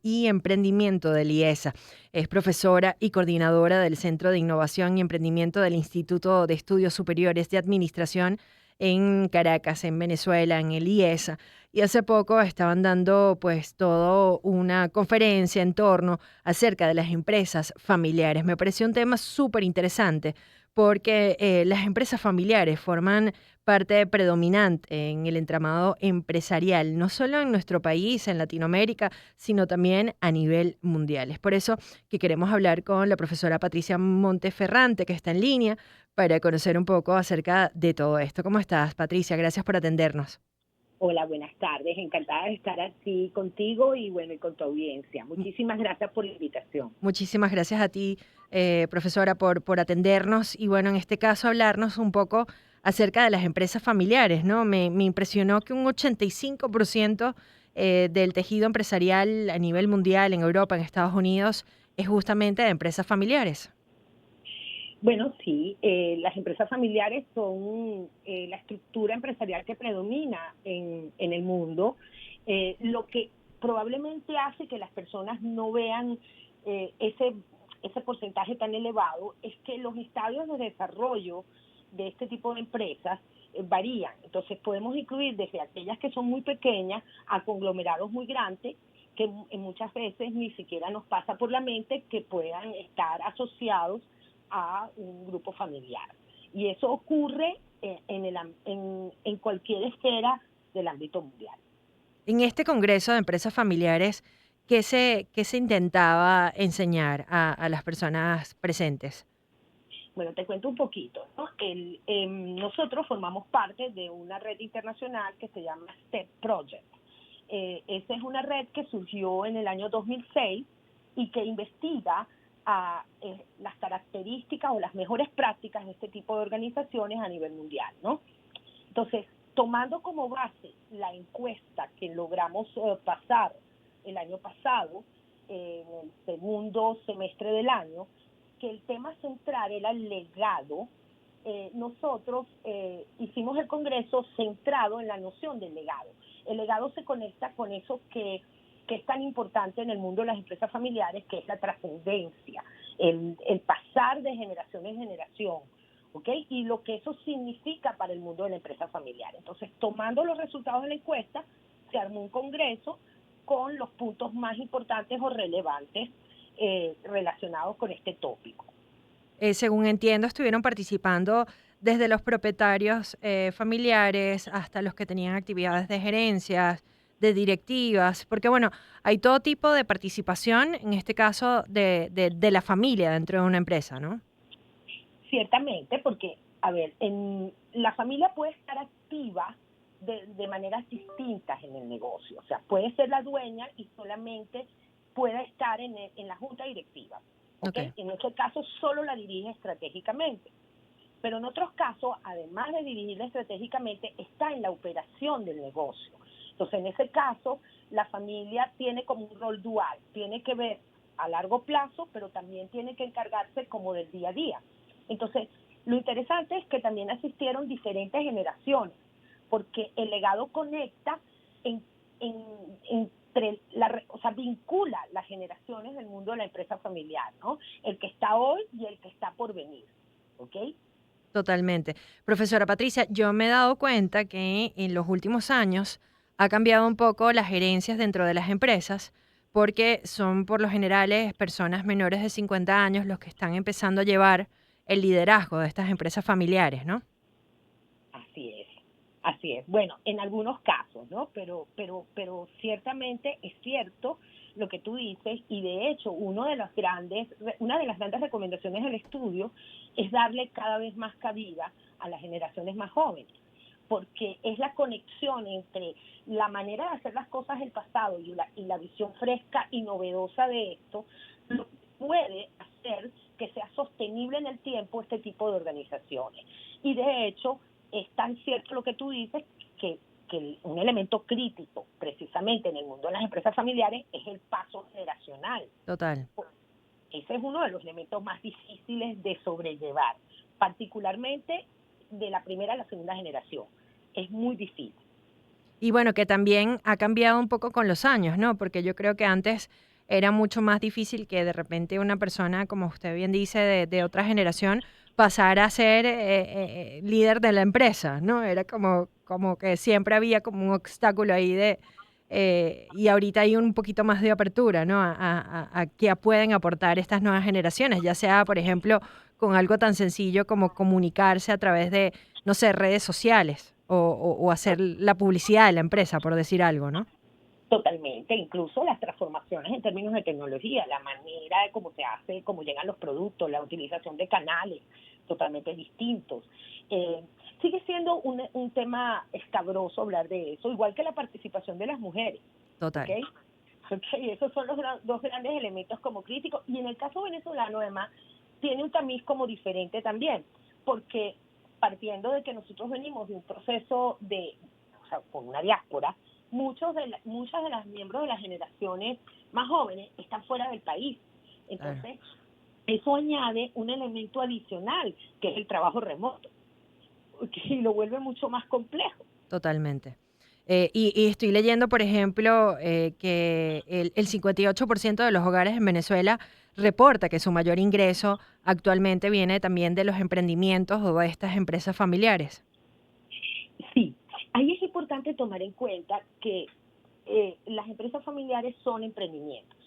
y Emprendimiento del IESA. Es profesora y coordinadora del Centro de Innovación y Emprendimiento del Instituto de Estudios Superiores de Administración en Caracas, en Venezuela, en el IESA. Y hace poco estaban dando pues todo una conferencia en torno acerca de las empresas familiares. Me pareció un tema súper interesante porque las empresas familiares forman parte predominante en el entramado empresarial, no solo en nuestro país, en Latinoamérica, sino también a nivel mundial. Es por eso que queremos hablar con la profesora Patricia Monteferrante, que está en línea, para conocer un poco acerca de todo esto. ¿Cómo estás, Patricia? Gracias por atendernos. Hola, buenas tardes. Encantada de estar aquí contigo y bueno, y con tu audiencia. M- Muchísimas gracias por la invitación. Muchísimas gracias a ti, profesora, por atendernos y bueno, en este caso hablarnos un poco acerca de las empresas familiares, ¿no? Me impresionó que un 85% del tejido empresarial a nivel mundial, en Europa, en Estados Unidos, es justamente de empresas familiares. Bueno, sí, las empresas familiares son la estructura empresarial que predomina en el mundo, lo que probablemente hace que las personas no vean ese porcentaje tan elevado es que los estadios de desarrollo de este tipo de empresas varían. Entonces podemos incluir desde aquellas que son muy pequeñas a conglomerados muy grandes que muchas veces ni siquiera nos pasa por la mente que puedan estar asociados a un grupo familiar. Y eso ocurre en cualquier esfera del ámbito mundial. En este Congreso de Empresas Familiares, ¿qué se intentaba enseñar a las personas presentes? Bueno, te cuento un poquito, ¿no? Nosotros formamos parte de una red internacional que se llama STEP Project. Esa es una red que surgió en el año 2006 y que investiga las características o las mejores prácticas de este tipo de organizaciones a nivel mundial, ¿no? Entonces, tomando como base la encuesta que logramos pasar el año pasado, en el segundo semestre del año, que el tema central era el legado, nosotros hicimos el Congreso centrado en la noción del legado. El legado se conecta con eso que es tan importante en el mundo de las empresas familiares, que es la trascendencia, el pasar de generación en generación, ¿ok? Y lo que eso significa para el mundo de la empresa familiar. Entonces, tomando los resultados de la encuesta, se armó un congreso con los puntos más importantes o relevantes relacionados con este tópico. Según entiendo, estuvieron participando desde los propietarios familiares hasta los que tenían actividades de gerencias, de directivas, porque bueno, hay todo tipo de participación, en este caso de la familia dentro de una empresa, ¿no? Ciertamente, porque, a ver, la familia puede estar activa de maneras distintas en el negocio. O sea, puede ser la dueña y solamente puede estar en la junta directiva. ¿Ok? Ok. En este caso, solo la dirige estratégicamente. Pero en otros casos, además de dirigirla estratégicamente, está en la operación del negocio. Entonces, en ese caso, la familia tiene como un rol dual. Tiene que ver a largo plazo, pero también tiene que encargarse como del día a día. Entonces, lo interesante es que también asistieron diferentes generaciones, porque el legado conecta en, en, o sea, vincula las generaciones del mundo de la empresa familiar, ¿no? El que está hoy y el que está por venir, ¿ok? Totalmente. Profesora Patricia, yo me he dado cuenta que en los últimos años ha cambiado un poco las gerencias dentro de las empresas porque son por lo generales personas menores de 50 años los que están empezando a llevar el liderazgo de estas empresas familiares, ¿no? Así es, así es. Bueno, en algunos casos, ¿no? Pero ciertamente es cierto lo que tú dices y de hecho una de las grandes recomendaciones del estudio es darle cada vez más cabida a las generaciones más jóvenes, porque es la conexión entre la manera de hacer las cosas del pasado y la visión fresca y novedosa de esto, lo que puede hacer que sea sostenible en el tiempo este tipo de organizaciones. Y de hecho, es tan cierto lo que tú dices que un elemento crítico precisamente en el mundo de las empresas familiares es el paso generacional. Total. Ese es uno de los elementos más difíciles de sobrellevar, particularmente de la primera a la segunda generación. Es muy difícil. Y bueno, que también ha cambiado un poco con los años, ¿no? Porque yo creo que antes era mucho más difícil que de repente una persona, como usted bien dice, de otra generación, pasara a ser líder de la empresa, ¿no? Era como que siempre había como un obstáculo ahí y ahorita hay un poquito más de apertura, ¿no? A qué pueden aportar estas nuevas generaciones, ya sea, por ejemplo, con algo tan sencillo como comunicarse a través de, no sé, redes sociales o hacer la publicidad de la empresa, por decir algo, ¿no? Totalmente, incluso las transformaciones en términos de tecnología, la manera de cómo se hace, cómo llegan los productos, la utilización de canales totalmente distintos. Eh, Sigue siendo un tema escabroso hablar de eso, igual que la participación de las mujeres, ¿ok? Total. Ok, esos son los dos grandes elementos como críticos. Y en el caso venezolano, además, tiene un tamiz como diferente también, porque partiendo de que nosotros venimos de un proceso o sea, con una diáspora, muchas de las miembros de las generaciones más jóvenes están fuera del país. Claro, Entonces, eso añade un elemento adicional, que es el trabajo remoto, y lo vuelve mucho más complejo. totalmente. Y estoy leyendo, por ejemplo, que el 58% de los hogares en Venezuela reporta que su mayor ingreso actualmente viene también de los emprendimientos o de estas empresas familiares. Sí, ahí es importante tomar en cuenta que las empresas familiares son emprendimientos,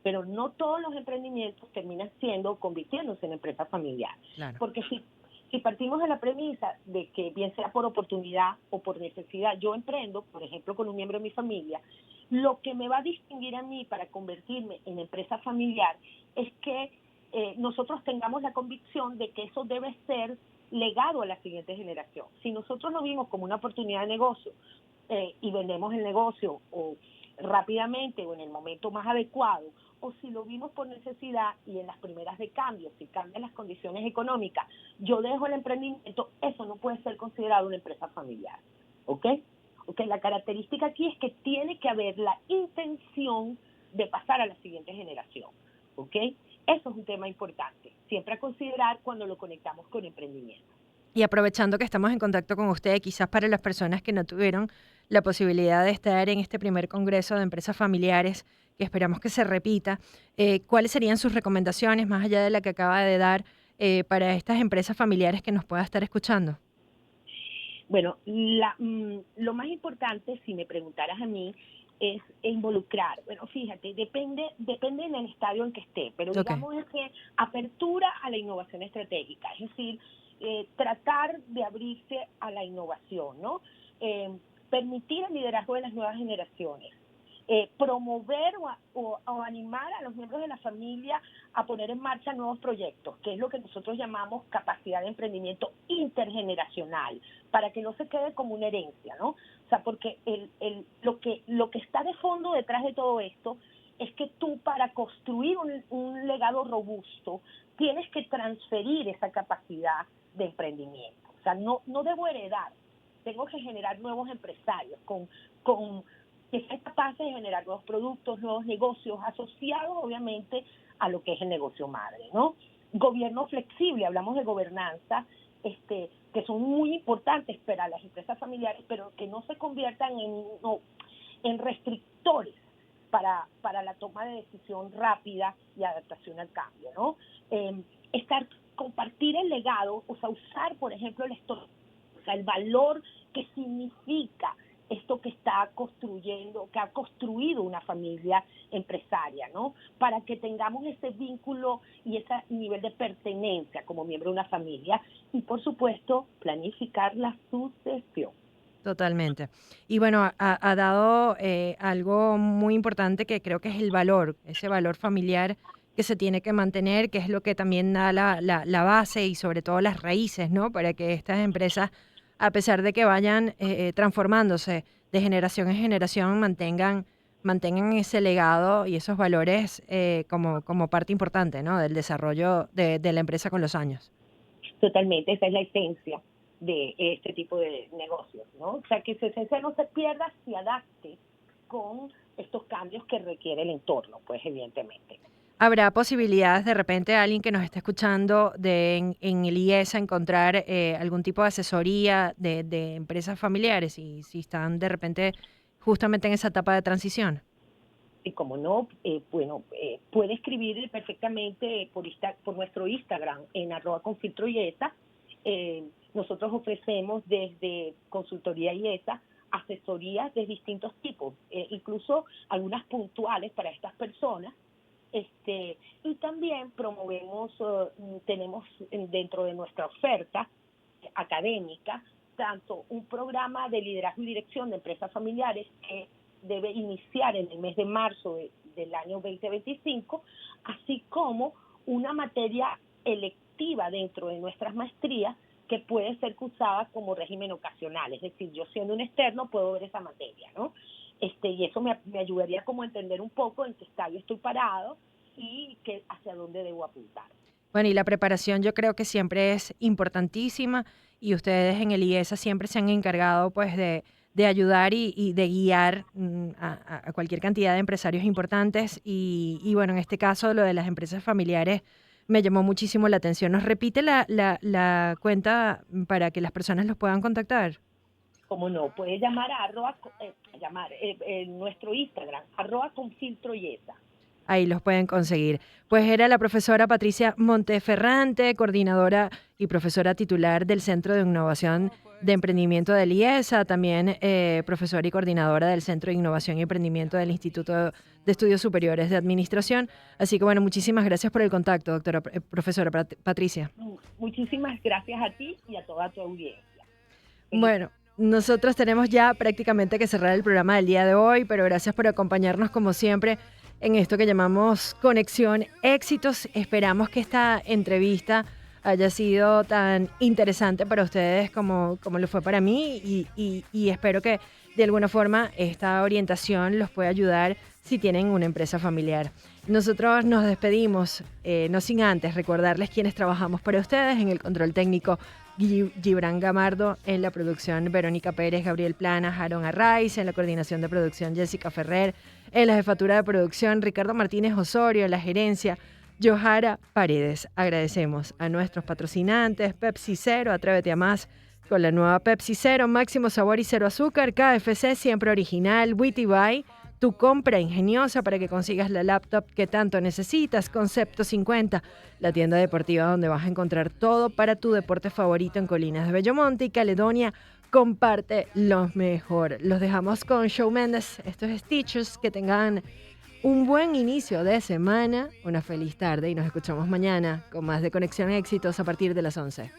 pero no todos los emprendimientos terminan convirtiéndose en empresa familiar, Claro. porque si partimos de la premisa de que bien sea por oportunidad o por necesidad, yo emprendo, por ejemplo, con un miembro de mi familia, lo que me va a distinguir a mí para convertirme en empresa familiar es que nosotros tengamos la convicción de que eso debe ser legado a la siguiente generación. Si nosotros lo vimos como una oportunidad de negocio y vendemos el negocio o rápidamente o en el momento más adecuado, o si lo vimos por necesidad y en las primeras de cambio, si cambian las condiciones económicas, yo dejo el emprendimiento, eso no puede ser considerado una empresa familiar, ¿ok? Ok, la característica aquí es que tiene que haber la intención de pasar a la siguiente generación, ¿ok? Eso es un tema importante, siempre a considerar cuando lo conectamos con emprendimiento. Y aprovechando que estamos en contacto con usted, quizás para las personas que no tuvieron la posibilidad de estar en este primer congreso de empresas familiares, que esperamos que se repita, ¿cuáles serían sus recomendaciones, más allá de la que acaba de dar, para estas empresas familiares que nos pueda estar escuchando? Bueno, lo más importante, si me preguntaras a mí, es involucrar. Bueno, fíjate, depende en el estadio en que esté, pero Ok, digamos es que apertura a la innovación estratégica, es decir, tratar de abrirse a la innovación, ¿no? Permitir el liderazgo de las nuevas generaciones, promover o animar a los miembros de la familia a poner en marcha nuevos proyectos, que es lo que nosotros llamamos capacidad de emprendimiento intergeneracional, para que no se quede como una herencia, ¿no? O sea, porque lo que está de fondo detrás de todo esto es que tú para construir un legado robusto tienes que transferir esa capacidad de emprendimiento. O sea, no debo heredar, tengo que generar nuevos empresarios con que sean capaces de generar nuevos productos, nuevos negocios, asociados obviamente a lo que es el negocio madre, ¿no? Gobierno flexible, hablamos de gobernanza, que son muy importantes para las empresas familiares, pero que no se conviertan en restrictores para la toma de decisión rápida y adaptación al cambio, ¿no? Compartir el legado, o sea, usar, por ejemplo, o sea, el valor que significa esto que está construyendo, que ha construido una familia empresaria, ¿no? Para que tengamos ese vínculo y ese nivel de pertenencia como miembro de una familia y, por supuesto, planificar la sucesión. totalmente. Y bueno, ha dado algo muy importante que creo que es el valor, ese valor familiar que se tiene que mantener, que es lo que también da la base y sobre todo las raíces, ¿no? Para que estas empresas, a pesar de que vayan transformándose de generación en generación, mantengan ese legado y esos valores como parte importante, ¿no? Del desarrollo de la empresa con los años. Totalmente, esa es la esencia de este tipo de negocios, ¿no? O sea, que su esencia no se pierda, se adapte con estos cambios que requiere el entorno, pues evidentemente. ¿Habrá posibilidades de repente alguien que nos esté escuchando en el IESA encontrar algún tipo de asesoría de empresas familiares y si están de repente justamente en esa etapa de transición? Y como no, puede escribir perfectamente por nuestro Instagram en @confiltroyesa. Nosotros ofrecemos desde consultoría IESA asesorías de distintos tipos, incluso algunas puntuales para estas personas. Y también tenemos dentro de nuestra oferta académica tanto un programa de liderazgo y dirección de empresas familiares que debe iniciar en el mes de marzo del año 2025, así como una materia electiva dentro de nuestras maestrías que puede ser cursada como régimen ocasional, es decir, yo siendo un externo puedo ver esa materia, ¿no? Y eso me ayudaría como a entender un poco en qué estadio estoy parado y hacia dónde debo apuntar. Bueno, y la preparación yo creo que siempre es importantísima y ustedes en el IESA siempre se han encargado pues de ayudar y de guiar a cualquier cantidad de empresarios importantes y bueno, en este caso lo de las empresas familiares me llamó muchísimo la atención. ¿Nos repite la cuenta para que las personas los puedan contactar? Como no, puede llamar nuestro Instagram, @confiltroyesa. Ahí los pueden conseguir. Pues era la profesora Patricia Monteferrante, coordinadora y profesora titular del Centro de Innovación de Emprendimiento del IESA, también profesora y coordinadora del Centro de Innovación y Emprendimiento del Instituto de Estudios Superiores de Administración. Así que bueno, muchísimas gracias por el contacto, doctora profesora Patricia. Muchísimas gracias a ti y a toda tu audiencia. Bueno, nosotros tenemos ya prácticamente que cerrar el programa del día de hoy, pero gracias por acompañarnos como siempre en esto que llamamos Conexión Éxitos. Esperamos que esta entrevista haya sido tan interesante para ustedes como lo fue para mí y espero que de alguna forma esta orientación los pueda ayudar si tienen una empresa familiar. Nosotros nos despedimos, no sin antes recordarles quiénes trabajamos para ustedes en el control técnico. Gibran Gamardo, en la producción Verónica Pérez, Gabriel Plana, Aaron Arraiz, en la coordinación de producción Jessica Ferrer, en la jefatura de producción Ricardo Martínez Osorio, en la gerencia Johara Paredes. Agradecemos a nuestros patrocinantes Pepsi Cero, Atrévete a Más con la nueva Pepsi Cero, máximo sabor y cero azúcar, KFC siempre original, Witty Buy, tu compra ingeniosa para que consigas la laptop que tanto necesitas. Concepto 50, la tienda deportiva donde vas a encontrar todo para tu deporte favorito en Colinas de Bellomonte y Caledonia. Comparte lo mejor. Los dejamos con Shawn Mendes. Esto es Stitches. Que tengan un buen inicio de semana, una feliz tarde y nos escuchamos mañana con más de Conexión Éxitos a partir de las 11.